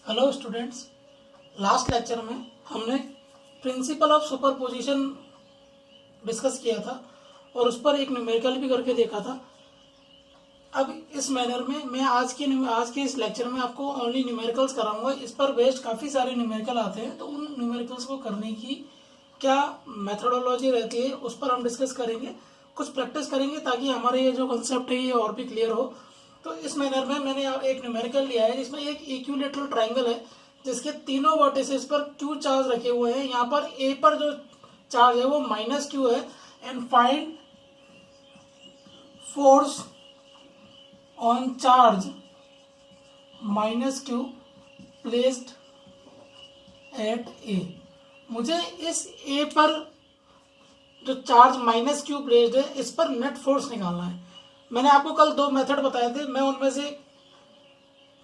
Hello students, last lecture में हमने principle of superposition discuss किया था और उस पर एक न्यूमेरिकल भी करके देखा था। अब इस मैनर में मैं आज के इस लेक्चर में आपको ओनली न्यूमेरिकल्स कराऊंगा। इस पर बेस्ड काफ़ी सारे न्यूमेरिकल आते हैं, तो उन न्यूमेरिकल्स को करने की क्या मेथोडोलॉजी रहती है उस पर हम डिस्कस करेंगे, कुछ प्रैक्टिस करेंगे ताकि हमारे ये जो कंसेप्ट है ये और भी क्लियर हो। तो इस मैनर में मैंने एक न्यूमेरिकल लिया है जिसमें एक इक्विलेटरल ट्राइंगल है जिसके तीनों वर्टिसेस पर क्यू चार्ज रखे हुए हैं। यहाँ पर ए पर जो चार्ज है वो माइनस क्यू है and find force on charge minus Q placed at A. मुझे इस ए पर जो चार्ज माइनस क्यू प्लेस्ड है इस पर नेट फोर्स निकालना है। मैंने आपको कल दो मेथड बताए थे, मैं उनमें से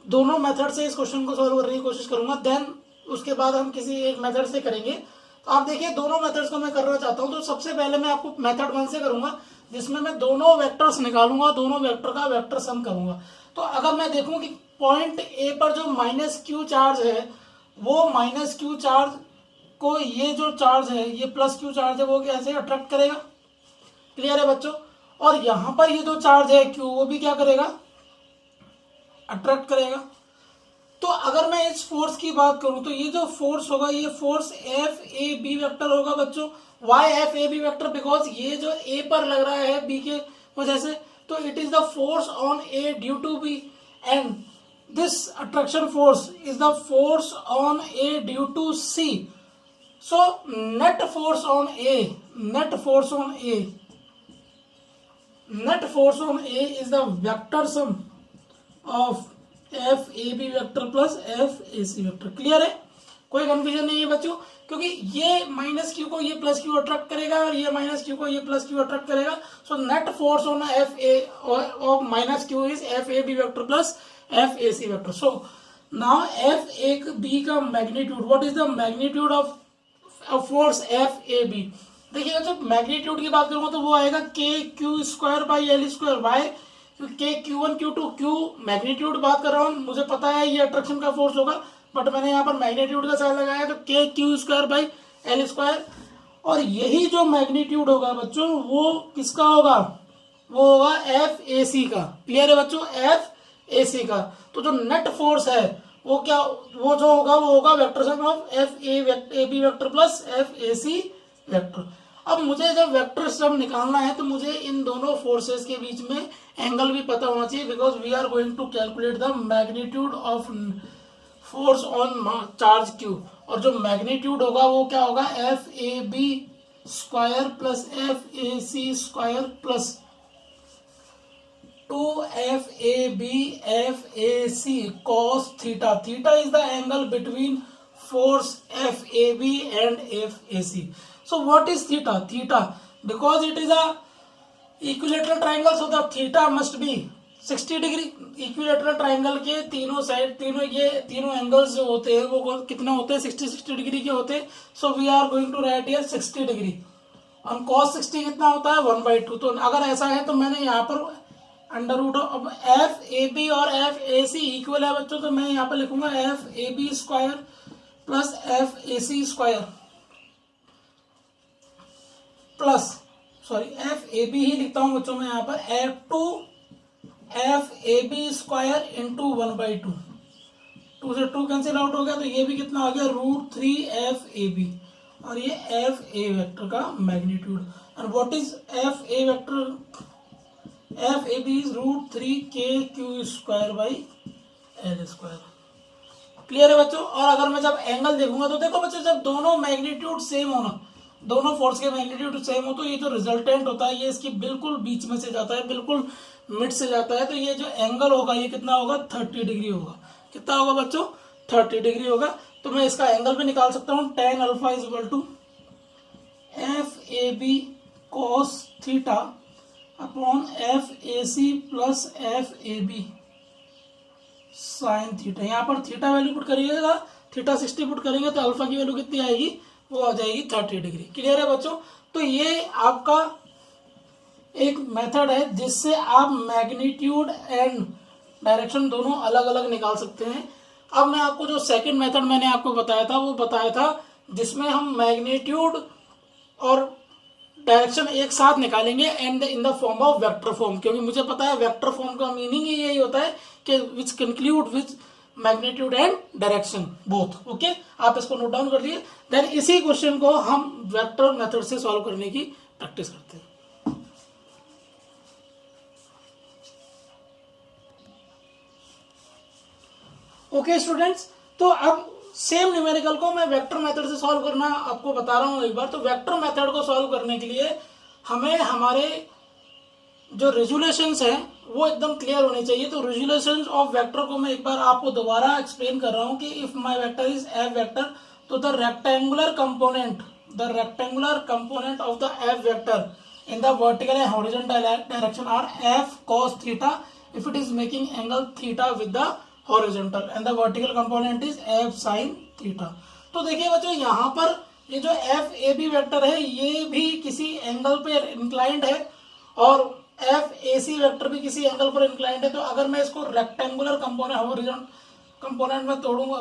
दोनों मेथड से इस क्वेश्चन को सॉल्व करने की कोशिश करूंगा, देन उसके बाद हम किसी एक मेथड से करेंगे। तो आप देखिए दोनों मेथड्स को मैं करना चाहता हूं। तो सबसे पहले मैं आपको मेथड 1 से करूंगा जिसमें मैं दोनों वेक्टर्स निकालूंगा, दोनों वेक्टर का वेक्टर सम करूंगा। तो अगर मैं देखूं कि पॉइंट ए पर जो माइनस क्यू चार्ज है वो माइनस क्यू चार्ज को ये जो चार्ज है ये प्लस क्यू चार्ज है वो कैसे अट्रैक्ट करेगा। क्लियर है बच्चों। और यहां पर ये जो चार्ज है क्यू वो भी क्या करेगा, अट्रैक्ट करेगा। तो अगर मैं इस फोर्स की बात करूं तो ये जो फोर्स होगा ये force F A B vector होगा बच्चों। Y F A B vector, because ये जो ए पर लग रहा है बी के वजह से, तो it is the force on A due to B and this attraction force is the force on A due to C. So net force on A is the vector sum of F A B vector plus F A C vector. Clear है, कोई confusion नहीं है बच्चों, क्योंकि ये minus Q को ये plus Q attract करेगा और ये माइनस क्यू को ये प्लस क्यू अट्रैक्ट करेगा। So net force on F A of minus Q is F A B vector plus F A C vector. So now F A B का magnitude, what is the magnitude of force F A B. देखिएगा जब magnitude की बात करूंगा तो वो आएगा K Q square by L square. Why K Q one Q two, Q magnitude बात कर रहा हूँ, मुझे पता है ये अट्रैक्शन का फोर्स होगा बट मैंने यहाँ पर मैग्नीट्यूड का साइन लगाया तो K Q square by L square. और यही जो मैग्नीट्यूड होगा बच्चों वो किसका होगा, वो होगा एफ ए सी का। क्लियर है बच्चों, एफ ए सी का। तो जो नेट फोर्स है वो क्या, वो जो होगा वो होगा vector sum of F A B vector plus F A C vector. अब मुझे जब वेक्टर सम निकालना है तो मुझे इन दोनों फोर्सेस के बीच में एंगल भी पता होना चाहिए, because we are going to calculate the magnitude of force on charge Q. और जो मैग्नीट्यूड होगा वो क्या होगा, F A B square plus F A C square plus 2FAB cos theta. Theta is the angle between force FAB and FAC. So what is theta? Theta, because it is a equilateral triangle, so the theta must be 60 degree. Equilateral triangle के तीनों side, तीनों angles जो होते हैं वो कितना होते हैं, 60 डिग्री के होते हैं। So we are going to write here 60 degree और cos 60 कितना होता है 1/2। तो अगर ऐसा है तो मैंने यहाँ पर under root of F A B और एफ ए सी इक्वल है बच्चों, तो मैं यहाँ पर लिखूंगा F A B square plus F A C square plus F A B ही लिखता हूं बच्चों मैं यहाँ पर F A B square into 1/2। 2 से 2 कैंसिल आउट हो गया तो ये भी कितना आ गया √3 एफ ए बी और ये एफ ए वेक्टर का मैग्नीट्यूड। और what is F A vector, F A B is √3 K Q square by L square. Clear है बच्चों। और अगर मैं जब एंगल देखूंगा तो देखो बच्चों, जब दोनों मैग्नीट्यूड सेम होना, दोनों फोर्स के मैग्नीट्यूड सेम हो तो ये जो रिजल्टेंट होता है ये इसकी बिल्कुल बीच में से जाता है, बिल्कुल मिड से जाता है। तो ये जो एंगल होगा ये कितना होगा 30 डिग्री होगा। कितना होगा बच्चों 30 डिग्री होगा। तो मैं इसका एंगल भी निकाल सकता हूँ, tan alpha is equal to F A B cos theta upon F A C plus F A B sine theta. यहाँ पर थीटा वैल्यू पुट करिएगा, थीटा 60 पुट करेंगे तो अल्फा की वैल्यू कितनी आएगी, वो आ जाएगी 30 डिग्री। क्लियर है बच्चों। तो ये आपका एक मेथड है जिससे आप मैग्नीट्यूड एंड डायरेक्शन दोनों अलग अलग निकाल सकते हैं। अब मैं आपको जो सेकंड मेथड मैंने आपको बताया था वो बताया था जिसमें हम मैग्नीट्यूड और डायरेक्शन एक साथ निकालेंगे and in the form of vector form, क्योंकि मुझे पता है वेक्टर फॉर्म का मीनिंग ही यही होता है कि which conclude which magnitude and direction both. Okay, आप इसको नोट डाउन कर लिए। देन इसी क्वेश्चन को हम वेक्टर मेथड से सॉल्व करने की प्रैक्टिस करते हैं। ओके स्टूडेंट्स, तो अब सेम न्यूमेरिकल को मैं वेक्टर मेथड से सॉल्व करना आपको बता रहा हूं एक बार। तो वेक्टर मेथड को सॉल्व करने के लिए हमें हमारे जो रेजुलेशंस हैं वो एकदम क्लियर होने चाहिए। तो रेजुलेशंस ऑफ वेक्टर को मैं एक बार आपको दोबारा एक्सप्लेन कर रहा हूं कि if my vector is F vector, तो the rectangular component of the F vector in the vertical and horizontal direction are f cos theta if it is making angle theta with the horizontal and the vertical component is f sin theta। तो देखिए बच्चों, यहाँ पर ये जो F A B vector है ये भी किसी एंगल पे इंक्लाइंड है और एफ ए सी वेक्टर भी किसी एंगल पर इंक्लाइंड है। तो अगर मैं इसको रेक्टेंगुलर कंपोनेंट कंपोनेंट में तोड़ूंगा,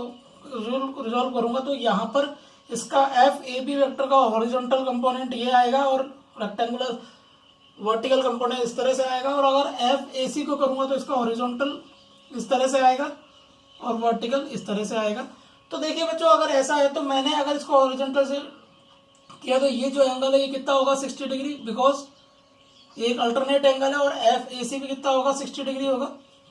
रिजॉल्व करूंगा, तो यहाँ पर इसका एफ ए बी वेक्टर का हॉरिजॉन्टल कंपोनेंट ये आएगा और रेक्टेंगुलर वर्टिकल कंपोनेंट इस तरह से आएगा। और अगर एफ ए सी को करूंगा तो इसका हॉरिजॉन्टल इस तरह से आएगा और वर्टिकल इस तरह से आएगा। तो देखिए बच्चों, अगर ऐसा है तो मैंने अगर इसको हॉरिजॉन्टल से किया तो ये जो एंगल है ये कितना होगा 60 डिग्री, बिकॉज एक अल्टरनेट एंगल है और एफ ए सी भी कितना होगा 60 डिग्री होगा।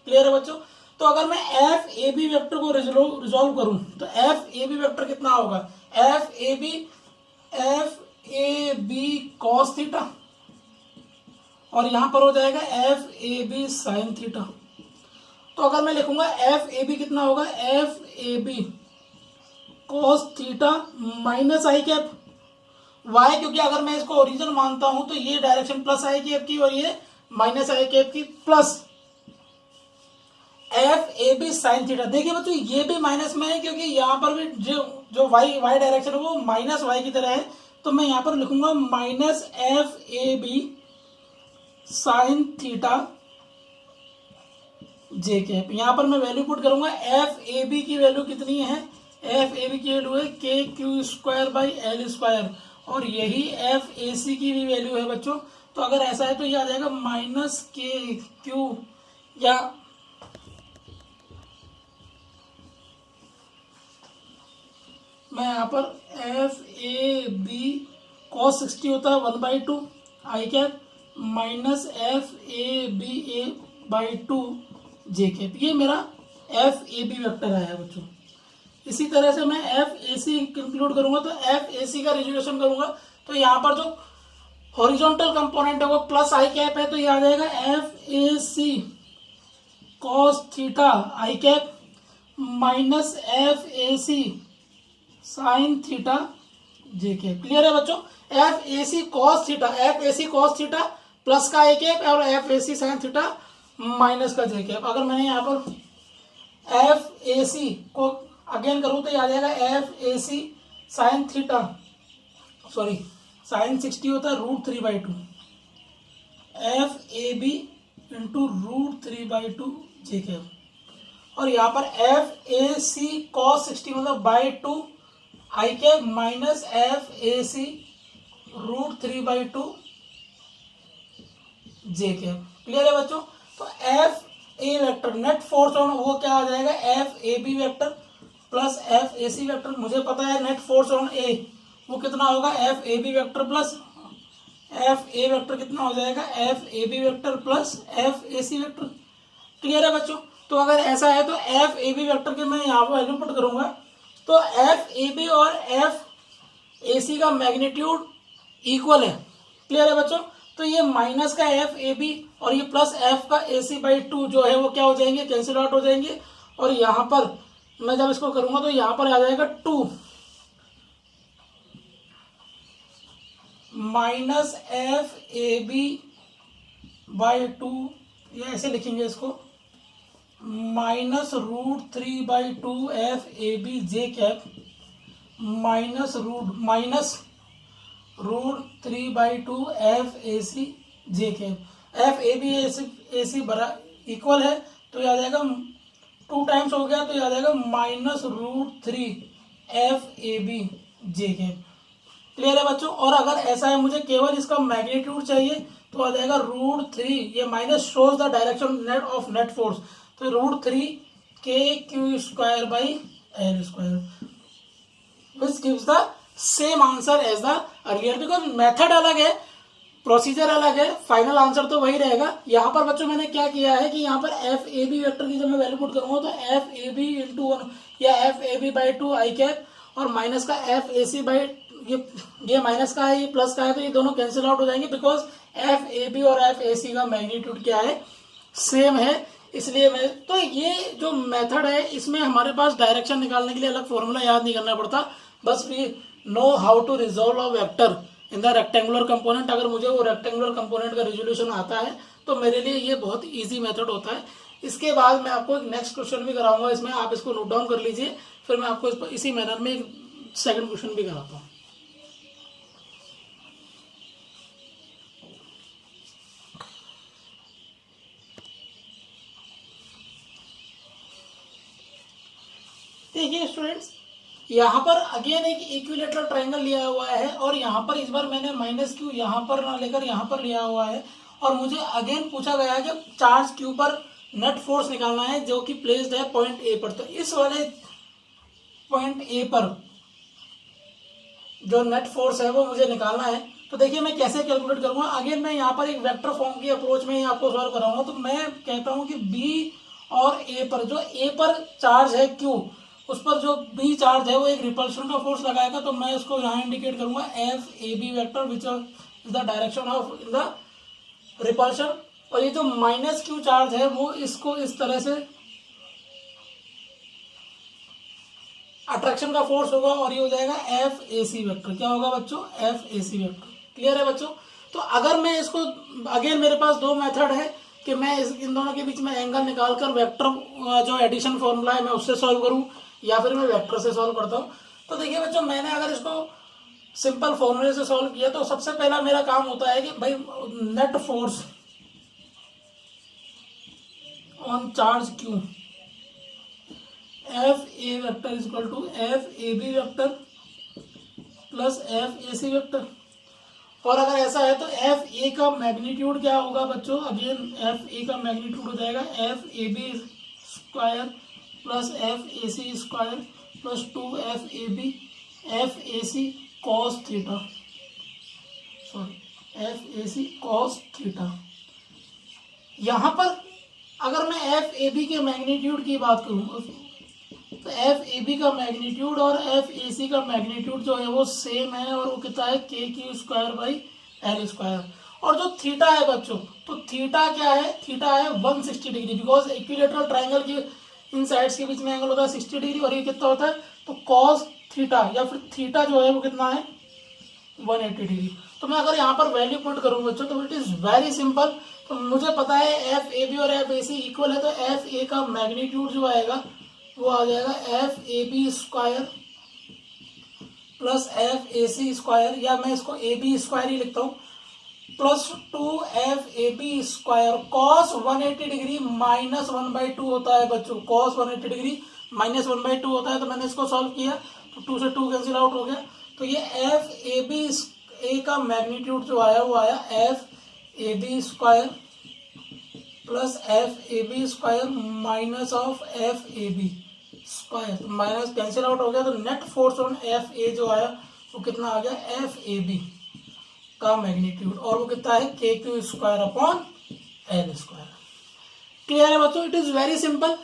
क्लियर है बच्चों? तो अगर मैं एफ ए बी वेक्टर को रिजॉल्व करूं तो एफ ए बी वेक्टर कितना होगा, F A B cos theta और यहां पर हो जाएगा F A B sine theta. तो अगर मैं लिखूंगा एफ ए बी कितना होगा, F A B cos theta minus I cap Y, क्योंकि अगर मैं इसको ओरिजिन मानता हूं तो ये डायरेक्शन प्लस आई कैप की और ये माइनस आई कैप की, plus F A B sine theta. देखिए बच्चों, ये भी माइनस में है क्योंकि यहाँ पर भी जो वाई डायरेक्शन है वो माइनस वाई की तरह है। तो मैं यहाँ पर लिखूंगा minus F A B sine theta J cap. यहाँ पर मैं वैल्यू पुट करूंगा, एफ ए बी की वैल्यू कितनी है, एफ ए बी की वैल्यू है K Q square by L square और यही एफ ए सी की भी वैल्यू है बच्चों। तो अगर ऐसा है तो ये आ जाएगा माइनस के क्यू, या मैं यहाँ पर एफ ए बी कॉस 60 होता है 1/2 I cap minus F A B A by 2 J cap, ये मेरा एफ ए बी वेक्टर आया बच्चों। इसी तरह से मैं एफ ए सी इंक्लूड करूंगा तो एफ ए सी का रेजुलेशन करूंगा तो यहाँ पर जो हॉरिजॉन्टल कंपोनेंट है वो प्लस आई कैप है, तो ये आ जाएगा F A C cos theta I cap minus F A C sine theta J cap. Clear है बच्चों? F A C cos theta plus का ए कैप और F A C sine theta minus का जे कैप। अगर मैंने यहाँ पर F A सी को अगेन करूँ तो ये आ जाएगा F A C sine theta, sorry sine 60 होता है √3/2 F A B into √3/2 J cap और यहाँ पर एफ ए सी कॉस 60 मतलब by 2 I cap minus F A C √3/2 J cap. Clear है बच्चों? तो F A vector net force on वो क्या आ जाएगा, F A B vector plus F A C vector. मुझे पता है नेट फोर्स ऑन ए वो कितना होगा, F A B vector plus F A vector कितना हो जाएगा, F A B vector plus F A C vector. Clear है बच्चों? तो अगर ऐसा है तो एफ ए बी वेक्टर के मैं यहाँ पर वैल्यू पुट करूंगा तो एफ ए बी और एफ ए सी का मैग्नीट्यूड इक्वल है। क्लियर है बच्चों? तो ये माइनस का एफ ए बी और ये प्लस एफ का ए सी बाई 2 जो है वो क्या हो जाएंगे, कैंसिल आउट हो जाएंगे और यहाँ पर मैं जब इसको करूंगा तो यहाँ पर आ जाएगा 2 minus F A B by 2, ये ऐसे लिखेंगे इसको minus √3/2 F A B J cap minus √3/2 F A C J cap. F A B A C बरा इक्वल है तो ये आ जाएगा 2 टाइम्स हो गया तो ये आ जाएगा -√3 FABJ। क्लियर है बच्चों। और अगर ऐसा है मुझे केवल इसका मैग्नीट्यूड चाहिए तो आ जाएगा √3, ये minus shows the direction net of net force, तो √3KQ²/L², which gives the same answer as the earlier, because method अलग है, प्रोसीजर अलग है, फाइनल आंसर तो वही रहेगा। यहाँ पर बच्चों मैंने क्या किया है कि यहाँ पर FAB वेक्टर की जब मैं वैल्यू पुट करूंगा तो FAB × 1 या FAB/2 i कैप और माइनस का FAC बाई ये माइनस का है, ये प्लस का है, तो ये दोनों कैंसिल आउट हो जाएंगे, बिकॉज FAB और FAC का मैग्नीट्यूड क्या है, सेम है। इसलिए मैं तो ये जो मेथड है इसमें हमारे पास डायरेक्शन निकालने के लिए अलग फॉर्मूला याद नहीं करना पड़ता, बस we know how to resolve a vector in the rectangular component. अगर मुझे वो रेक्टेंगुलर कंपोनेंट का रिजोल्यूशन आता है तो मेरे लिए ये बहुत इजी मेथड होता है। इसके बाद मैं आपको एक नेक्स्ट क्वेश्चन भी कराऊंगा, इसमें आप इसको नोट डाउन कर लीजिए, फिर मैं आपको इसी मैनर में एक सेकंड क्वेश्चन भी कराता हूँ। देखिए स्टूडेंट्स, यहाँ पर अगेन एक इक्विलेटरल ट्रायंगल लिया हुआ है और यहाँ पर इस बार मैंने -Q यहाँ पर ना लेकर यहाँ पर लिया हुआ है और मुझे अगेन पूछा गया है कि चार्ज Q पर नेट फोर्स निकालना है जो कि प्लेस्ड है पॉइंट A पर। तो इस वाले पॉइंट A पर जो नेट फोर्स है वो मुझे निकालना है। तो देखिए मैं कैसे कैलकुलेट करूंगा। अगेन मैं यहाँ पर एक वेक्टर फॉर्म की अप्रोच में ही आपको सॉल्व कराऊंगा। तो मैं कहता हूँ कि B और A पर, जो A पर चार्ज है Q, उस पर जो B चार्ज है वो एक रिपल्शन का फोर्स लगाएगा। तो मैं उसको यहाँ इंडिकेट करूंगा FAB vector which is the direction of the repulsion. और ये जो -Q चार्ज है वो इसको इस तरह से अट्रैक्शन का फोर्स होगा और ये हो जाएगा FAC वेक्टर। क्या होगा बच्चों? FAC vector. क्लियर है बच्चों। तो अगर मैं इसको अगेन मेरे पास दो मेथड है कि मैं इन दोनों के बीच में एंगल निकालकर वेक्टर जो एडिशन फॉर्मूला है मैं उससे सॉल्व करूं या फिर मैं वेक्टर से सॉल्व करता हूं। तो देखिए बच्चों, मैंने अगर इसको सिंपल फॉर्मूले से सॉल्व किया तो सबसे पहला मेरा काम होता है कि भाई net force on charge Q FA vector is equal to FAB vector plus FAC vector. और अगर ऐसा है तो FA का मैग्नीट्यूड क्या होगा बच्चों? अगेन FA का मैग्नीट्यूड हो जाएगा FAB square plus FAC square plus 2FAB FAC cos theta, sorry FAC cos theta. यहाँ पर अगर मैं FAB के मैग्नीट्यूड की बात करूँ तो FAB का मैग्नीट्यूड और FAC का मैग्नीट्यूड जो है वो सेम है और वो कितना है KQ²/L²। और जो थीटा है बच्चों, तो थीटा क्या है? थीटा है 160 डिग्री, बिकॉज इक्विलेटरल ट्राइंगल के इन साइड्स के बीच में एंगल होता है 60 डिग्री और ये कितना होता है? तो कॉस थीटा या फिर थीटा जो है वो कितना है? 180 डिग्री। तो मैं अगर यहाँ पर वैल्यू पुट करूँ बच्चों तो इट इज वेरी सिंपल। तो मुझे पता है FAB और FAC इक्वल है, तो FA का मैग्नीट्यूड जो आएगा वो आ जाएगा FAB square plus FAC square, या मैं इसको AB स्क्वायर ही लिखता हूँ, plus 2FAB square cos 180 degree -1/2 होता है बच्चों। कॉस 180 डिग्री -1/2 होता है। तो मैंने इसको सॉल्व किया तो 2 से 2 कैंसिल आउट हो गया। तो ये FAB का मैग्नीट्यूड जो आया वो आया FAB square plus FAB square minus of FAB square, तो माइनस कैंसिल आउट हो गया। तो नेट फोर्स ऑन FA जो आया वो कितना आ गया? FAB का मैग्नीट्यूड, और वो कितना है? KQ²/L²। क्लियर है बच्चों? It is very simple.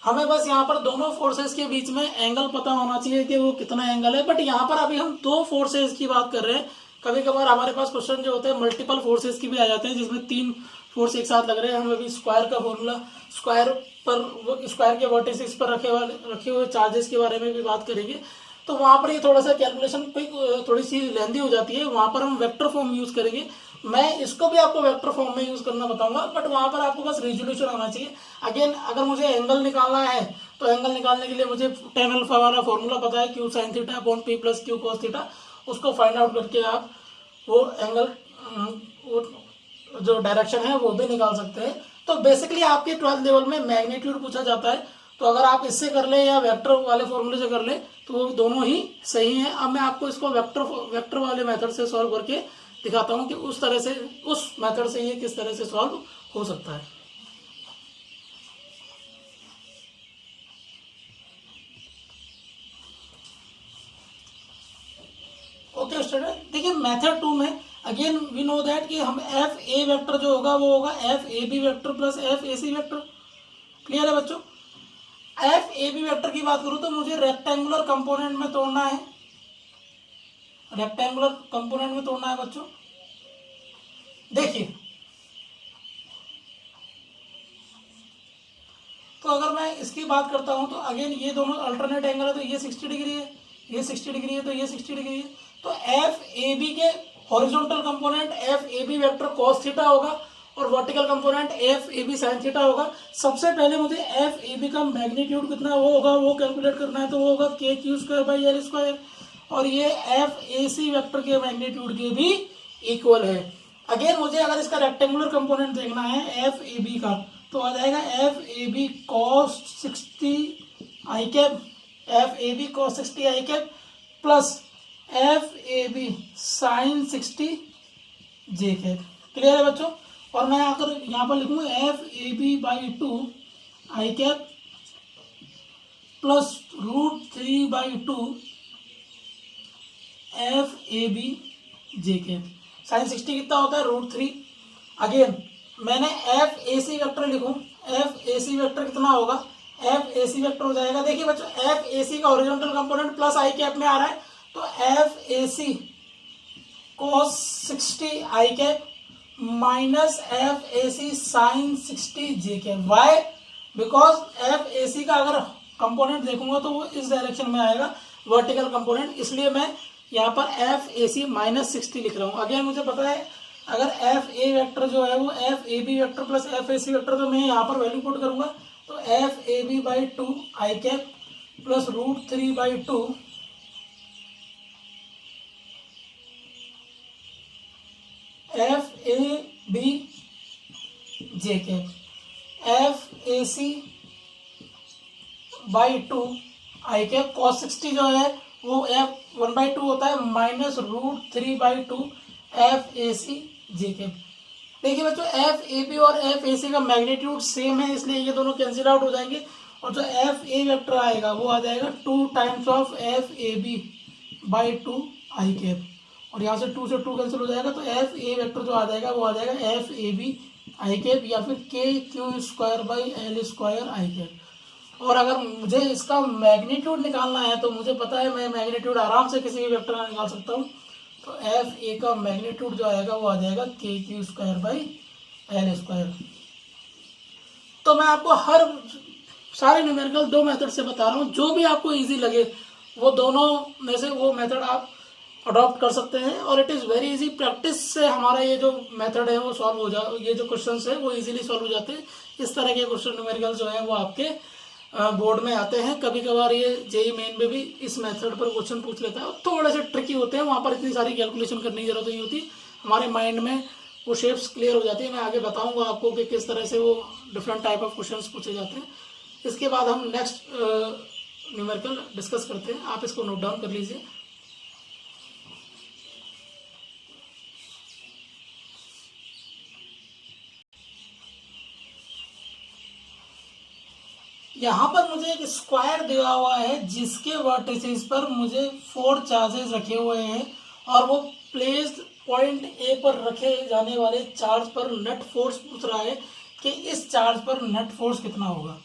हमें बस यहाँ पर दोनों फोर्सेस के बीच में एंगल पता होना चाहिए कि वो कितना एंगल है। बट यहाँ पर अभी हम दो फोर्सेस की बात कर रहे हैं। कभी कभार हमारे पास क्वेश्चन जो होते हैं मल्टीपल फोर्सेस की भी आ जाते हैं, जिसमें 3 फोर्स एक साथ लग रहे हैं। हम अभी स्क्वायर का फॉर्मूला, स्क्वायर के वर्टिसेस पर रखे हुए चार्जेस के बारे में भी बात करेंगे। तो वहाँ पर ये थोड़ा सा कैलकुलेशन थोड़ी सी लेंदी हो जाती है। वहाँ पर हम वेक्टर फॉर्म यूज करेंगे। मैं इसको भी आपको वेक्टर फॉर्म में यूज करना बताऊंगा, बट वहाँ पर आपको बस रेजोल्यूशन आना चाहिए। अगेन अगर मुझे एंगल निकालना है तो एंगल निकालने के लिए मुझे tan अल्फा वाला फॉर्मूला पता है, Q sin theta upon P plus Q cos theta. उसको फाइंड आउट करके आप वो एंगल जो डायरेक्शन है वो भी निकाल सकते हैं। तो बेसिकली आपके 12th लेवल में मैग्नीट्यूड पूछा जाता है। तो अगर आप इससे कर ले या वेक्टर वाले फॉर्मूले से कर ले तो वो दोनों ही सही हैं। अब मैं आपको इसको वेक्टर वाले मेथड से सॉल्व करके दिखाता हूँ कि उस तरह से, उस मेथड से ये किस तरह से सॉल्व हो सकता है। ओके स्टूडेंट, देखिए मेथड 2 में अगेन वी नो दैट कि हम एफ ए वेक्टर जो होगा वो होगा F A B vector plus F A C vector. Clear है बच्चों? एफ ए बी वेक्टर की बात करूं तो मुझे रेक्टेंगुलर कंपोनेंट में तोड़ना है, रेक्टेंगुलर कंपोनेंट में तोड़ना है बच्चों। देखिए तो अगर मैं इसकी बात करता हूं तो अगेन ये दोनों अल्टरनेट एंगल है, तो ये 60 डिग्री है, ये 60 डिग्री है, तो ये 60 डिग्री है। तो एफ ए बी के horizontal component F A B vector cos theta होगा और vertical component F A B sine theta होगा। सबसे पहले मुझे एफ ए बी का मैग्नीट्यूड कितना वो होगा वो कैलकुलेट करना है, तो वो होगा के Q square by L square, और ये एफ ए सी वेक्टर के मैग्नीट्यूड के भी इक्वल है। अगेन मुझे अगर इसका रेक्टेंगुलर कंपोनेंट देखना है एफ ए बी का, तो आ जाएगा F A B cos 60 I cap, F A B cos 60 I cap plus F A B sine 60 J cap. Clear है बच्चों? और मैं आकर यहाँ पर लिखूंगा F A B by 2 I cap plus √3/2 F A B J cap. Sine 60 कितना होता है? √3। अगेन मैंने एफ ए सी वेक्टर लिखूं, एफ ए सी वेक्टर कितना होगा? एफ ए सी वेक्टर हो जाएगा, देखिए बच्चों एफ ए सी का horizontal component plus I cap में आ रहा है, तो F A C cos 60 I cap minus F A C sine 60 J cap. Why? Because F A C का अगर कंपोनेंट देखूंगा तो वो इस डायरेक्शन में आएगा, वर्टिकल कंपोनेंट, इसलिए मैं यहाँ पर एफ ए सी माइनस 60 लिख रहा हूँ। अगेन मुझे पता है अगर एफ ए वेक्टर जो है वो F A B vector plus F A C vector, तो मैं यहाँ पर वैल्यू पुट करूंगा, तो F A B by 2 I cap plus √3/2 F A B J cap, F A C by 2 I cap cos 60 जो है वो एफ 1/2 होता है minus √3/2 F A C J cap. देखिए बच्चों एफ ए बी और एफ ए सी का magnitude same है, इसलिए ये दोनों कैंसिल आउट हो जाएंगे, और जो एफ ए वेक्टर आएगा वो आ जाएगा 2 times of F A B by 2 I cap, और यहाँ से 2 से 2 कैंसिल हो जाएगा, तो एफ ए वेक्टर जो आ जाएगा वो आ जाएगा F A B I cap या फिर K Q square by L square I cap. और अगर मुझे इसका मैग्नीट्यूड निकालना है तो मुझे पता है मैं मैग्नीट्यूड आराम से किसी भी वेक्टर का निकाल सकता हूँ, तो एफ ए का मैग्नीट्यूड जो आएगा वो आ जाएगा K Q square by L square. तो मैं आपको हर सारे न्यूमेरिकल 2 मेथड से बता रहा हूँ, जो भी आपको इजी लगे वो दोनों में से वो मेथड आप अडॉप्ट कर सकते हैं, और it is very easy. Practice से हमारा ये जो मेथड है वो सॉल्व हो जा, ये जो क्वेश्चन है वो इजीली सॉल्व हो जाते हैं। इस तरह के क्वेश्चन न्यूमेरिकल जो है वो आपके बोर्ड में आते हैं। कभी कभार ये जेई मेन में भी इस मेथड पर क्वेश्चन पूछ लेता है, थोड़े से ट्रिकी होते हैं, वहाँ पर इतनी सारी कैलकुलेशन करने की जरूरत नहीं होती, हमारे माइंड में वो शेप्स क्लियर हो जाती है। मैं आगे बताऊंगा आपको कि किस तरह से वो डिफरेंट टाइप ऑफ क्वेश्चंस पूछे जाते हैं। इसके बाद हम नेक्स्ट न्यूमेरिकल डिस्कस करते हैं, आप इसको नोट डाउन कर लीजिए। यहाँ पर मुझे एक स्क्वायर दिया हुआ है जिसके वर्टिसेस पर मुझे 4 चार्जेस रखे हुए हैं, और वो प्लेस्ड पॉइंट ए पर रखे जाने वाले चार्ज पर नेट फोर्स पूछ रहा है कि इस चार्ज पर नेट फोर्स कितना होगा।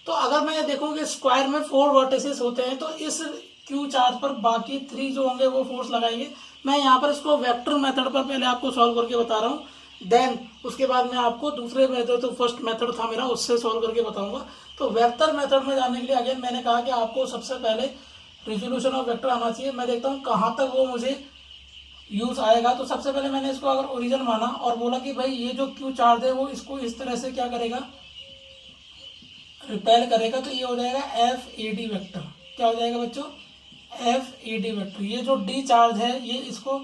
तो अगर मैं देखूँ कि स्क्वायर में 4 वर्टिसेस होते हैं, तो इस क्यू चार्ज पर बाकी 3 जो होंगे वो फोर्स लगाएंगे। मैं यहाँ पर इसको वेक्टर मेथड पर पहले आपको सॉल्व करके बता रहा हूँ, देन उसके बाद मैं आपको दूसरे मेथड, तो फर्स्ट मेथड था मेरा, उससे सॉल्व करके बताऊंगा। तो वेक्टर मेथड में जाने के लिए अगेन मैंने कहा कि आपको सबसे पहले रिजोल्यूशन ऑफ वेक्टर आना चाहिए। मैं देखता हूँ कहाँ तक वो मुझे यूज आएगा। तो सबसे पहले मैंने इसको अगर ओरिजिन माना और बोला कि भाई ये जो क्यू चार्ज है वो इसको इस तरह से क्या करेगा, रिपेल करेगा, तो ये हो जाएगा एफ ए डी वेक्टर। क्या हो जाएगा बच्चों? F A D vector. ये जो डी चार्ज है ये इसको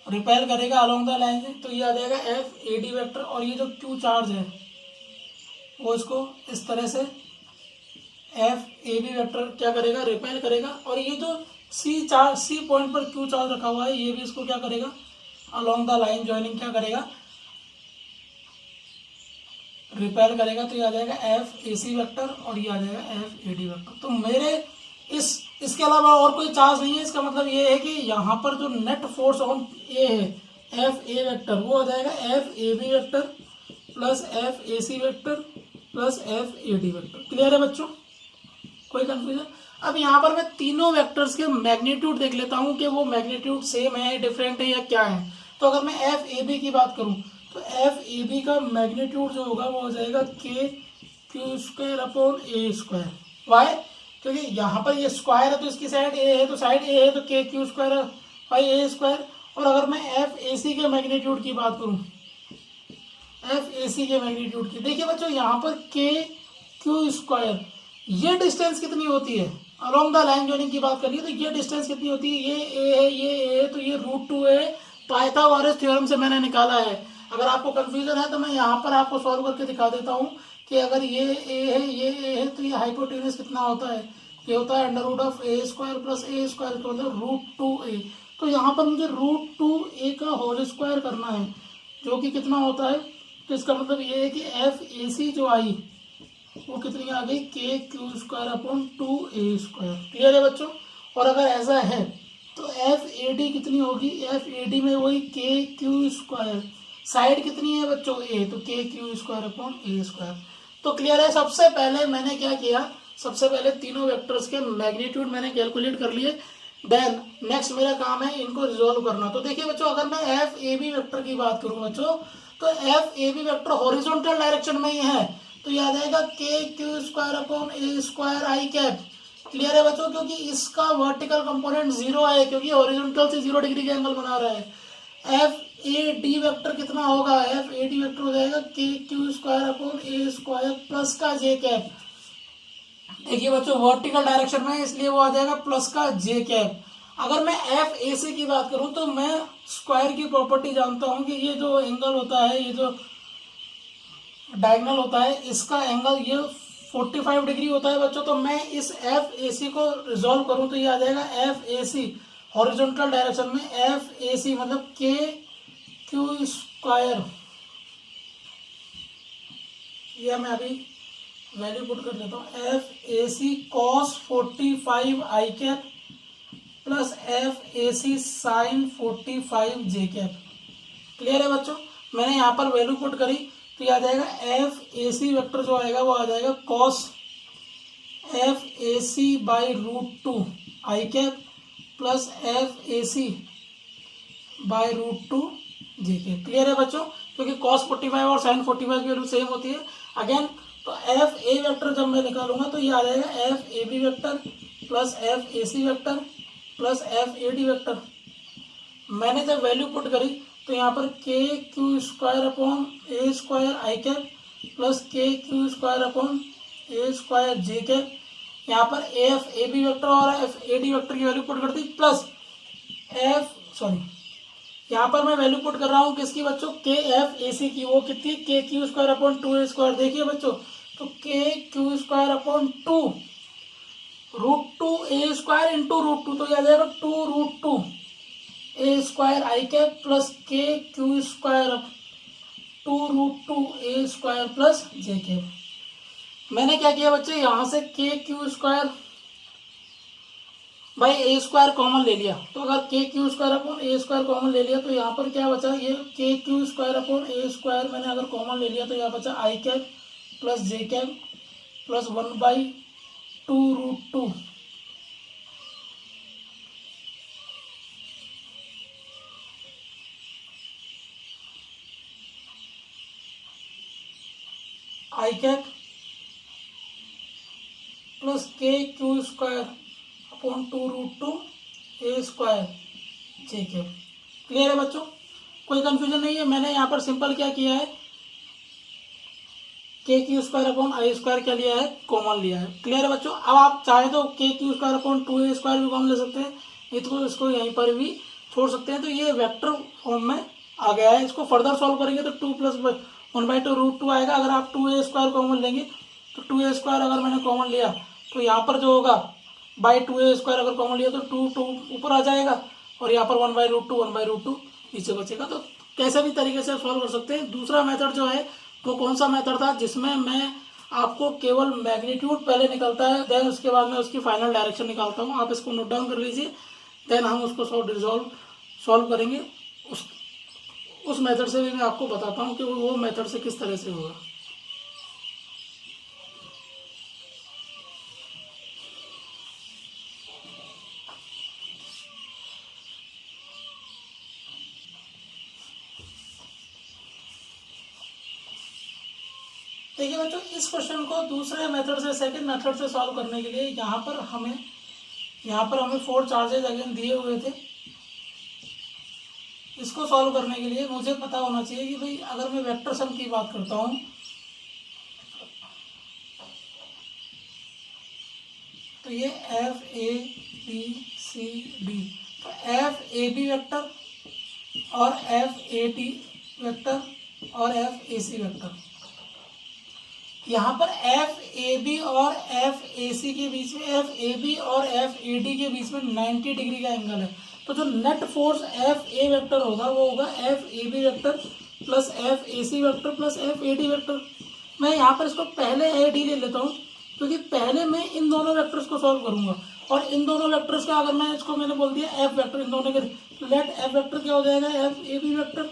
रिपेल करेगा अलोंग द लाइन से, तो ये आ जाएगा एफ ए डी वेक्टर। और ये जो क्यू चार्ज है वो इसको इस तरह से एफ ए बी वेक्टर क्या करेगा, रिपेल करेगा। और ये जो सी पॉइंट पर क्यू चार्ज रखा हुआ है ये भी इसको क्या करेगा, अलोंग द लाइन ज्वाइनिंग क्या करेगा, रिपेल करेगा। तो ये आ जाएगा एफ ए सी वेक्टर और ये आ जाएगा एफ ए डी वेक्टर। तो मेरे इसके अलावा और कोई चार्ज नहीं है। इसका मतलब ये है कि यहाँ पर जो नेट फोर्स ऑन ए है एफ ए वेक्टर वो आ जाएगा F A B vector plus F A C vector plus F A D vector. Clear है बच्चों, कोई कंफ्यूजन? अब यहाँ पर मैं तीनों वेक्टर्स के मैग्नीट्यूड देख लेता हूँ कि वो मैग्नीट्यूड सेम है, डिफरेंट है या क्या है। तो अगर मैं एफ ए बी की बात करूँ तो एफ ए बी का मैग्नीट्यूड जो होगा वो हो जाएगा K Q square upon A square. Y? क्योंकि यहाँ पर ये स्क्वायर है तो इसकी साइड ए है, तो साइड ए है तो K Q square by A square. और अगर मैं एफ ए सी के मैग्नीट्यूड की बात करूँ, एफ ए सी के मैग्नीट्यूड की, देखिए बच्चों यहाँ पर के क्यू स्क्वायर, ये डिस्टेंस कितनी होती है अलोंग द लाइन ज्वाइनिंग की बात करिए तो ये डिस्टेंस कितनी होती है, ये ए है ये ए है, तो ये √2 है। पाइथागोरस थ्योरम से मैंने निकाला है। अगर आपको कंफ्यूजन है तो मैं यहाँ पर आपको सॉल्व करके दिखा देता हूँ कि अगर ये ए है ये ए है तो ये हाइपोटेनस कितना होता है, ये होता है √a square plus A square, तो मतलब √2a। तो यहाँ पर मुझे √2a का होल स्क्वायर करना है जो कि कितना होता है। तो इसका मतलब ये है कि एफ ए सी जो आई वो कितनी आ गई, के Q square upon 2a square. Clear है बच्चों? और अगर ऐसा है तो एफ ए डी कितनी होगी, एफ ए डी में वही के क्यू स्क्वायर, साइड कितनी है बच्चों ए, तो K Q square upon A square. तो क्लियर है? सबसे पहले मैंने क्या किया, सबसे पहले तीनों वेक्टर्स के मैग्नीट्यूड मैंने कैलकुलेट कर लिए। देन नेक्स्ट मेरा काम है इनको रिजोल्व करना। तो देखिए बच्चों अगर मैं एफ ए बी वेक्टर की बात करूँ बच्चों तो F A B vector horizontal direction में ही है, तो ये आ जाएगा K Q square upon A square I cap. Clear है बच्चों? क्योंकि इसका वर्टिकल कंपोनेंट 0 है क्योंकि हॉरिजॉन्टल से 0 डिग्री का एंगल बना रहा है। एफ ए डी वेक्टर कितना होगा, एफ ए डी वेक्टर हो जाएगा K Q square upon A square plus का जे कैप। देखिए बच्चों वर्टिकल डायरेक्शन में इसलिए वो आ जाएगा प्लस का जे कैप। अगर मैं एफ ए सी की बात करूं तो मैं स्क्वायर की प्रॉपर्टी जानता हूं कि ये जो एंगल होता है, ये जो डायगोनल होता है, इसका एंगल ये 45 डिग्री होता है बच्चों। तो मैं इस एफ ए सी को रिजोल्व करूं तो ये आ जाएगा F A C horizontal direction में एफ ए सी मतलब के क्यू स्क्वायर, यह मैं अभी वैल्यू पुट कर देता हूँ, F A C cos 45 I cap plus F A C sine 45 J cap. Clear है बच्चों? मैंने यहाँ पर वैल्यू पुट करी तो ये आ जाएगा एफ ए सी वेक्टर जो आएगा वो आ जाएगा cos F A C by √2 I cap plus F A C by √2 J cap. Clear है बच्चों? क्योंकि कॉस 45 और साइन 45 की वैल्यू सेम होती है। अगेन तो एफ ए वेक्टर जब मैं निकालूंगा तो ये आ जाएगा F A B vector plus F A C vector plus F A D vector. मैंने जब वैल्यू पुट करी तो यहाँ पर K Q square upon A square I cap plus K Q square upon A square J cap, यहाँ पर F A B vector और F A D vector की वैल्यू पुट कर दी प्लस यहाँ पर मैं वैल्यू पुट कर रहा हूँ किसकी बच्चों, के एफ ए सी की, वो कितनी, के Q square upon 2a square. देखिए बच्चों तो K Q square upon 2 √2a square into √2, तो आ जाएगा 2√2a square I cap plus K Q square 2√2a square plus J cap. मैंने क्या किया बच्चे, यहाँ से के क्यू स्क्वायर भाई ए स्क्वायर कॉमन ले लिया। तो अगर K Q square upon A square common ले लिया तो यहाँ पर क्या बचा, ये K Q square upon A square मैंने अगर कॉमन ले लिया तो यहाँ बचा I cap plus J cap plus 1/2√2 I cap plus K Q square upon 2√2a square J cap. Clear है बच्चों? कोई कंफ्यूजन नहीं है। मैंने यहाँ पर सिंपल क्या किया है, K Q square upon I square क्या लिया है, कॉमन लिया है। क्लियर है बच्चों? अब आप चाहे तो K Q square upon 2a square भी कॉमन ले सकते हैं, नहीं तो इसको यहीं पर भी छोड़ सकते हैं। तो ये वेक्टर फॉर्म में आ गया है। इसको फर्दर सॉल्व करेंगे तो 2 + 1/2 √2 आएगा। अगर आप 2a स्क्वायर कॉमन लेंगे तो 2a स्क्वायर अगर मैंने कॉमन लिया तो यहाँ पर जो होगा बाई 2a² अगर कॉमन लिया तो 2 ऊपर आ जाएगा और यहाँ पर 1/√2 नीचे बचेगा। तो कैसे भी तरीके से सॉल्व कर सकते हैं। दूसरा मेथड जो है वो कौन सा मेथड था, जिसमें मैं आपको केवल मैग्नीट्यूड पहले निकलता है, देन उसके बाद में उसकी फाइनल डायरेक्शन निकालता हूँ। आप इसको नोट डाउन कर लीजिए, देन हम उसको सॉल्व करेंगे। उस मेथड से भी मैं आपको बताता हूँ कि वो मेथड से किस तरह से होगा। देखिए बच्चों, इस क्वेश्चन को दूसरे मेथड से, सेकंड मेथड से सॉल्व करने के लिए यहाँ पर हमें 4 चार्जेज अगेन दिए हुए थे। इसको सॉल्व करने के लिए मुझे पता होना चाहिए कि भाई अगर मैं वेक्टर सम की बात करता हूँ तो ये FABCD, तो FAB वेक्टर और FAT वेक्टर और FAC वेक्टर। यहाँ पर FAB और FAC के बीच में, FAB और FAD के बीच में 90 डिग्री का एंगल है। तो जो नेट फोर्स FA वेक्टर होगा वो होगा FAB vector plus FAC vector plus FAD vector. मैं यहाँ पर इसको पहले AD ले लेता हूँ क्योंकि पहले मैं इन दोनों वेक्टर्स को सॉल्व करूंगा। और इन दोनों वेक्टर्स का अगर मैं इसको मैंने बोल दिया F वेक्टर, इन दोनों के लेट F वेक्टर क्या हो जाएगा, FAB vector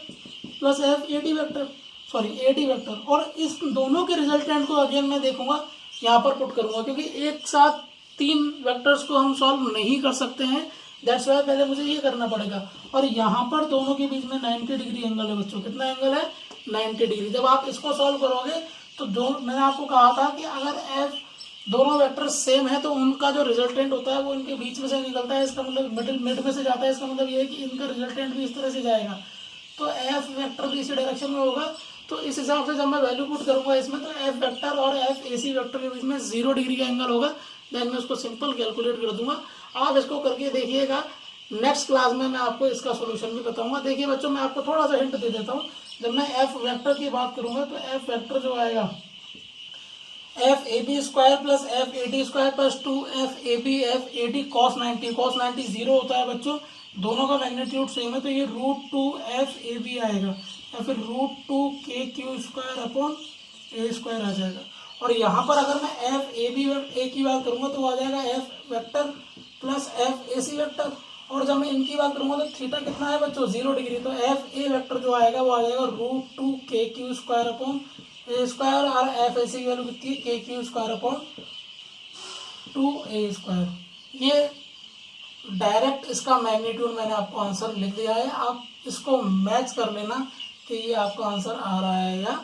plus FAD vector, sorry AD vector. और इस दोनों के रिजल्टेंट को अगेन मैं देखूंगा, यहाँ पर पुट करूंगा, क्योंकि एक साथ 3 वेक्टर्स को हम सॉल्व नहीं कर सकते हैं। दैट्स वाई पहले मुझे ये करना पड़ेगा। और यहाँ पर दोनों के बीच में 90 डिग्री एंगल है बच्चों। कितना एंगल है, 90 डिग्री। जब आप इसको सॉल्व करोगे तो मैंने आपको कहा था कि अगर दोनों वेक्टर सेम है तो उनका जो रिजल्टेंट होता है वो इनके बीच में से निकलता है। इसका मतलब मिड में से जाता है। इसका मतलब ये है कि इनका रिजल्टेंट भी इस तरह से जाएगा। तो F वेक्टर भी इसी डायरेक्शन में होगा। तो इस हिसाब से जब मैं वैल्यू पुट करूंगा इसमें, तो F वेक्टर और FAC वेक्टर के बीच में 0 डिग्री का एंगल होगा। देन मैं उसको सिंपल कैलकुलेट कर दूंगा। आप इसको करके देखिएगा। नेक्स्ट क्लास में मैं आपको इसका सोल्यूशन भी बताऊंगा। देखिए बच्चों, मैं आपको थोड़ा सा हिंट दे देता हूँ। जब मैं F वेक्टर की बात करूंगा तो F वेक्टर जो आएगा FAB² plus FAD² plus 2FAB FAD cos 90। cos 90 0 होता है बच्चों, दोनों का मैग्नीट्यूड सेम है, तो ये √2FAB आएगा या फिर √2KQ² अपॉन A² आ जाएगा। और यहाँ पर अगर मैं FAB की बात करूँगा तो आ जाएगा F vector plus FAC vector. और जब मैं इनकी बात करूँगा तो थीटा कितना है बच्चों, 0 डिग्री। तो FA वेक्टर जो आएगा वो आ जाएगा √2KQ² अपॉन A² और FAC की वैल्यू कितनी है, KQ² अपॉन 2A²। ये डायरेक्ट इसका मैग्नीट्यूड मैंने आपको आंसर लिख दिया है। आप इसको मैच कर लेना कि ये आपका आंसर आ रहा है या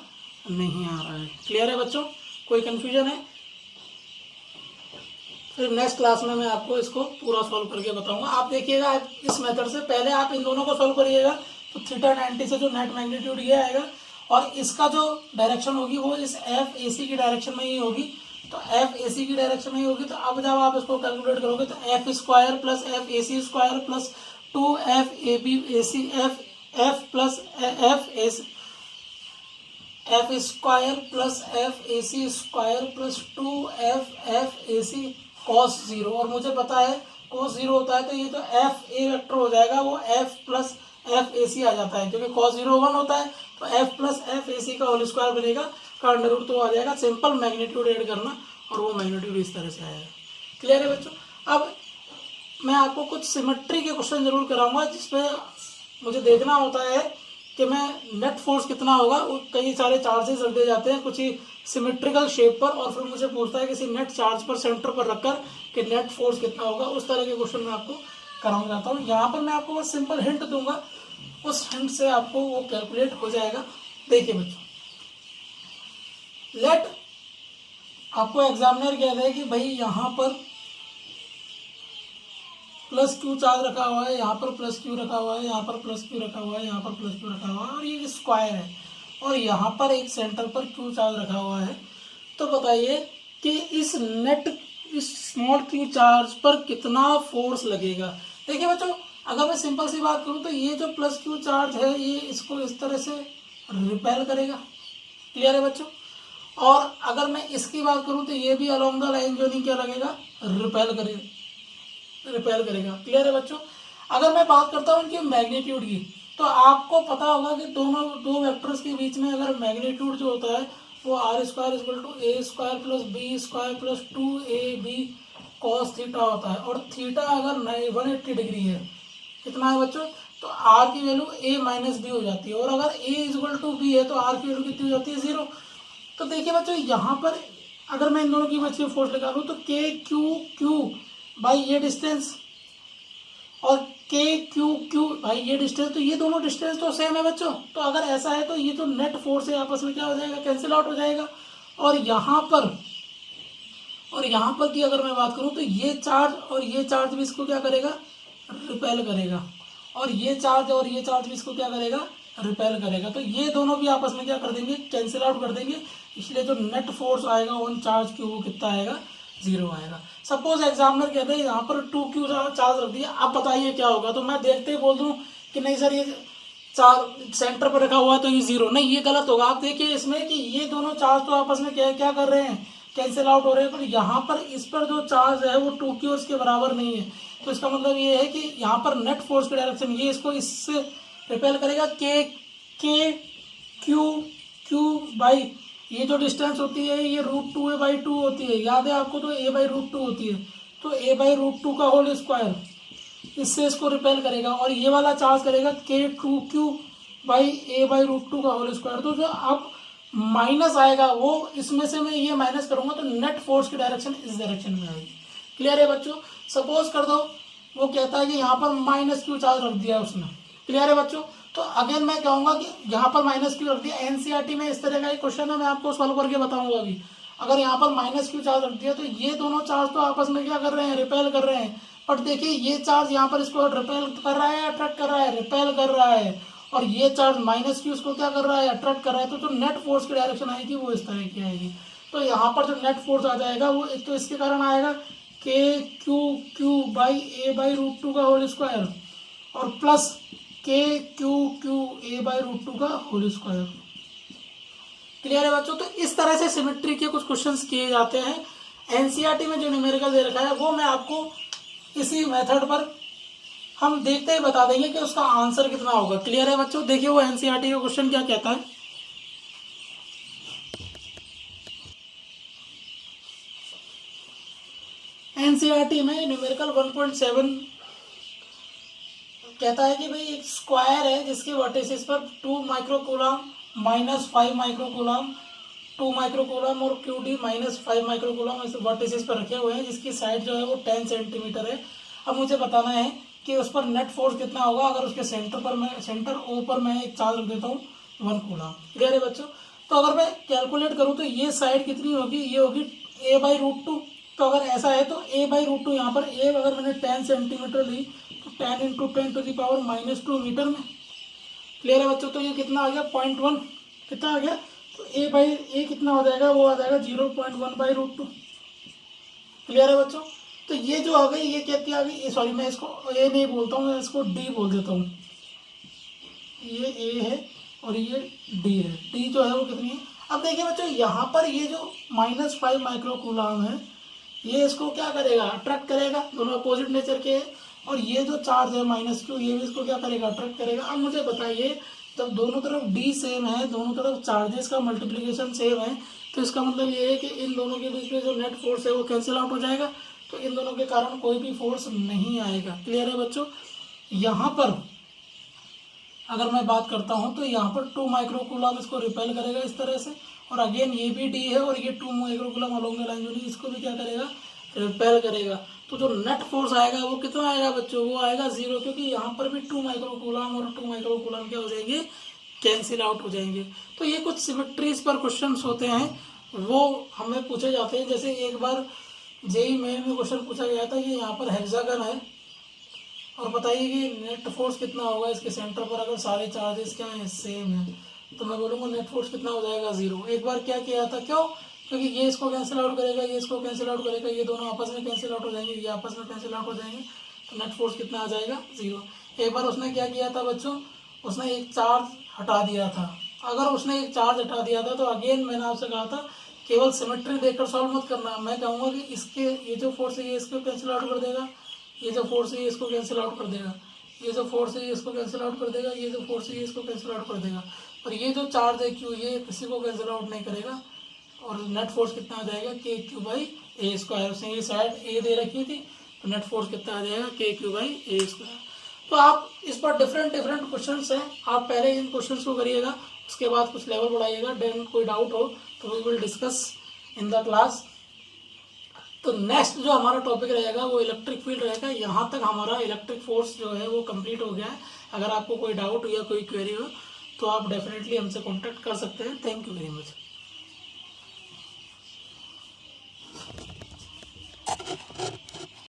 नहीं आ रहा है। क्लियर है बच्चों, कोई कंफ्यूजन है? फिर नेक्स्ट क्लास में मैं आपको इसको पूरा सॉल्व करके बताऊंगा। आप देखिएगा इस मेथड से, पहले आप इन दोनों को सॉल्व करिएगा तो थीटा 90 से जो नेट मैग्नीट्यूड ये आएगा और इसका जो डायरेक्शन होगी वो इस FAC की डायरेक्शन में ही होगी। तो FAC की डायरेक्शन में ही होगी। तो अब जब आप इसको कैलकुलेट करोगे तो F² plus FAC² plus 2FABAC F plus F² plus FAC² plus 2FFAC cos 0। और मुझे पता है cos 0 होता है तो ये तो FA वेक्टर हो जाएगा, वो F प्लस FAC आ जाता है, क्योंकि cos 0 1 होता है तो F प्लस FAC का होल स्क्वायर बनेगा, का अंडर तो आ जाएगा। सिंपल मैग्नीट्यूड ऐड करना और वो मैग्नीट्यूड इस तरह से आएगा। क्लियर है बच्चों? अब मैं आपको कुछ सिमेट्री के क्वेश्चन जरूर कराऊंगा जिसमें मुझे देखना होता है कि मैं नेट फोर्स कितना होगा। कई सारे चार्जेस रख दिए जाते हैं कुछ ही सिमेट्रिकल शेप पर, और फिर मुझे पूछता है किसी नेट चार्ज पर सेंटर पर रखकर कि नेट फोर्स कितना होगा। उस तरह के क्वेश्चन मैं आपको कराऊंगा चाहता हूँ। यहाँ पर मैं आपको बस सिंपल हिंट दूंगा, उस हिंट से आपको वो कैलकुलेट हो जाएगा। देखिए बच्चों, लेट आपको एग्जामिनर कहता है कि भाई यहाँ पर प्लस Q चार्ज रखा हुआ है, यहाँ पर प्लस Q रखा हुआ है, यहाँ पर प्लस Q रखा हुआ है, यहाँ पर प्लस Q रखा हुआ है, और ये स्क्वायर है और यहाँ पर एक सेंटर पर Q चार्ज रखा हुआ है। तो बताइए कि इस स्मॉल Q चार्ज पर कितना फोर्स लगेगा। देखिए बच्चों, अगर मैं सिंपल सी बात करूँ तो ये जो प्लस Q चार्ज है ये इसको इस तरह से रिपेल करेगा। क्लियर है बच्चों? और अगर मैं इसकी बात करूं तो ये भी अलोंग द लाइन जो नहीं क्या लगेगा, रिपेल करेगा। क्लियर है बच्चों। अगर मैं बात करता हूँ इनकी मैग्नीट्यूड की, तो आपको पता होगा कि दोनों दो वेक्टर्स के बीच में अगर मैग्नीट्यूड जो होता है वो R square equal to A square plus B square plus 2ab cos theta होता है, और थीटा अगर 180 डिग्री है, कितना है बच्चों, तो आर की वैल्यू ए माइनस बी हो जाती है, और अगर ए इक्वल टू बी है तो आर की वैल्यू कितनी हो जाती है, 0। तो देखिए बच्चों यहाँ पर अगर मैं इन दोनों की बच्चे फोर्स निकालूँ तो के क्यू बाई ये डिस्टेंस और के क्यू भाई ये डिस्टेंस, तो ये दोनों डिस्टेंस तो सेम है बच्चों। तो अगर ऐसा है तो ये जो नेट फोर्स है आपस में क्या हो जाएगा, कैंसिल आउट हो जाएगा। और यहाँ पर की अगर मैं बात करूँ तो ये चार्ज भी इसको क्या करेगा, रिपेल करेगा, और ये चार्ज भी इसको क्या करेगा, रिपेल करेगा। तो ये दोनों भी आपस में क्या कर देंगे, कैंसिल आउट कर देंगे, इसलिए जो नेट फोर्स आएगा ऑन चार्ज क्यू वो कितना आएगा, 0 आएगा। सपोज एग्जामिनर कहते हैं यहाँ पर 2q चार्ज रख दिया, अब बताइए क्या होगा। तो मैं देखते ही बोल दूँ कि नहीं सर ये चार्ज सेंटर पर रखा हुआ है तो ये 0, नहीं ये गलत होगा। आप देखिए इसमें कि ये दोनों चार्ज तो आपस में क्या कर रहे हैं, कैंसिल आउट हो रहे हैं, पर यहाँ पर इस पर जो चार्ज है वो 2q के बराबर नहीं है। तो इसका मतलब ये है कि यहाँ पर नेट फोर्स की डायरेक्शन ये इसको इससे रिपेल करेगा, के क्यू बाई ये जो डिस्टेंस होती है ये √2a/2 होती है, याद है आपको, तो a/√2 होती है, तो a/√2 का होल स्क्वायर, इससे इसको रिपेल करेगा, और ये वाला चार्ज करेगा k2q बाई a/√2 का होल स्क्वायर। तो जो अब माइनस आएगा वो इसमें से मैं ये माइनस करूंगा तो नेट फोर्स की डायरेक्शन इस डायरेक्शन में आएगी। क्लियर है बच्चों। सपोज कर दो वो कहता है कि यहाँ पर -q चार्ज रख दिया उसने, क्लियर है बच्चों। तो अगेन मैं कहूँगा कि यहाँ पर -q रख दिया, एनसीईआरटी में इस तरह का एक क्वेश्चन है, मैं आपको सॉल्व करके बताऊंगा अभी। अगर यहाँ पर -q चार्ज रख दिया तो ये दोनों चार्ज तो आपस में क्या कर रहे हैं, रिपेल कर रहे हैं। बट देखिए ये चार्ज यहाँ पर इसको रिपेल कर रहा है, अट्रैक्ट कर रहा है, रिपेल कर रहा है, और ये चार्ज -q इसको क्या कर रहा है, अट्रैक्ट कर रहा है। तो जो नेट फोर्स की डायरेक्शन आएगी वो इस तरह की आएगी। तो यहाँ पर जो नेट फोर्स आ जाएगा वो एक तो इसके कारण आएगा k बाई a/√2 का होल स्क्वायर, और प्लस k a/√2 का होल स्क्वायर। क्लियर है बच्चों। तो इस तरह से सिमेट्री के कुछ क्वेश्चंस किए जाते हैं। एनसीईआरटी में जो न्यूमेरिकल दे रखा है वो मैं आपको इसी मेथड पर हम देखते ही बता देंगे कि उसका आंसर कितना होगा। क्लियर है बच्चों। देखिए वो एनसीईआरटी का क्वेश्चन क्या कहता है। एनसीईआरटी में न्यूमेरिकल 1.7 कहता है कि भाई एक स्क्वायर है जिसके वर्टिसेस पर 2 माइक्रोकूलम -5 माइक्रोकूलम 2 माइक्रोकूलम और QD -5 माइक्रोकूलम ऐसे वर्टिसेस पर रखे हुए हैं, जिसकी साइड जो है वो 10 सेंटीमीटर है। अब मुझे बताना है कि उस पर नेट फोर्स कितना होगा अगर उसके सेंटर O पर मैं एक चार्ज रख देता हूँ 1 कूलम। क्लियर है बच्चों। तो अगर मैं कैलकुलेट करूँ तो ये साइड कितनी होगी, ये होगी a/√2। तो अगर ऐसा है तो a/√2 यहाँ पर a अगर मैंने 10 सेंटीमीटर ली तो 10 × 10⁻⁻2 मीटर में। क्लियर है बच्चों। तो ये कितना आ गया 0.1, कितना आ गया, तो a कितना हो जाएगा, वो आ जाएगा 0.1/√2। क्लियर है बच्चों। तो ये जो आ गई ये क्या आ गई, सॉरी मैं इसको a नहीं बोलता हूँ, मैं इसको d बोल देता हूँ। ये a है और ये d है, d जो है वो कितनी है। अब देखिए बच्चों यहाँ पर ये जो -5 माइक्रोकूलम है ये इसको क्या करेगा, अट्रैक्ट करेगा, दोनों अपोजिट नेचर के हैं। और ये जो चार्ज है -q ये भी इसको क्या करेगा, अट्रैक्ट करेगा। अब मुझे बताइए जब दोनों तरफ d सेम है, दोनों तरफ चार्जेस का मल्टीप्लिकेशन सेम है, तो इसका मतलब ये है कि इन दोनों के बीच में जो नेट फोर्स है वो कैंसिल आउट हो जाएगा, तो इन दोनों के कारण कोई भी फोर्स नहीं आएगा। क्लियर है बच्चों। यहाँ पर अगर मैं बात करता हूँ तो यहाँ पर 2 माइक्रोकूलम इसको रिपेल करेगा इस तरह से, और अगेन ये भी d है और ये 2 माइक्रोकूलम अलोंग द लाइन जो नहीं इसको भी क्या करेगा, रिपेल करेगा। तो जो नेट फोर्स आएगा वो कितना आएगा बच्चों, वो आएगा 0, क्योंकि यहाँ पर भी 2 माइक्रोकूलम और 2 माइक्रोकूलम क्या हो जाएंगे, कैंसिल आउट हो जाएंगे। तो ये कुछ सिमेट्रीज पर क्वेश्चंस होते हैं वो हमें पूछे जाते हैं। जैसे एक बार जेईई मेन में क्वेश्चन पूछा गया था कि यहाँ पर हेक्सागन है और बताइए कि नेट फोर्स कितना होगा इसके सेंटर पर अगर सारे चार्जेस क्या हैं, सेम है। तो मैं बोलूँगा नेट फोर्स कितना हो जाएगा, 0। एक बार क्या किया था, क्यों, क्योंकि ये इसको कैंसिल आउट करेगा, ये इसको कैंसिल आउट करेगा, ये दोनों आपस में कैंसिल आउट हो जाएंगे, ये आपस में कैंसिल आउट हो जाएंगे, तो नेट फोर्स कितना आ जाएगा, 0। एक बार उसने क्या किया था बच्चों, उसने एक चार्ज हटा दिया था। अगर उसने एक चार्ज हटा दिया था तो अगेन मैंने आपसे कहा था केवल सिमेट्री देखकर सॉल्व मत करना। मैं कहूँगा कि इसके ये जो फोर्स है ये इसको कैंसिल आउट कर देगा, ये जो फोर्स है ये इसको कैंसिल आउट कर देगा, ये जो फोर्स है ये इसको कैंसिल आउट कर देगा, ये जो फोर्स है ये इसको कैंसिल आउट कर देगा। और ये जो चार्ज है क्यू ये किसी को कैंसिल आउट नहीं करेगा। और नेट फोर्स कितना आ जाएगा K Q by A square. उसने ये साइड ए दे रखी थी तो नेट फोर्स कितना आ जाएगा K Q by A square. तो आप इस पर डिफरेंट क्वेश्चंस हैं, आप पहले इन क्वेश्चंस को करिएगा, उसके बाद कुछ लेवल बढ़ाइएगा। देन कोई डाउट हो तो we will discuss in the class. तो नेक्स्ट जो हमारा टॉपिक रहेगा वो इलेक्ट्रिक फील्ड रहेगा। यहाँ तक हमारा इलेक्ट्रिक फोर्स जो है वो कंप्लीट हो गया है। अगर आपको कोई डाउट या कोई क्वेरी हो तो आप डेफिनेटली हमसे कॉन्टेक्ट कर सकते हैं। Thank you very much.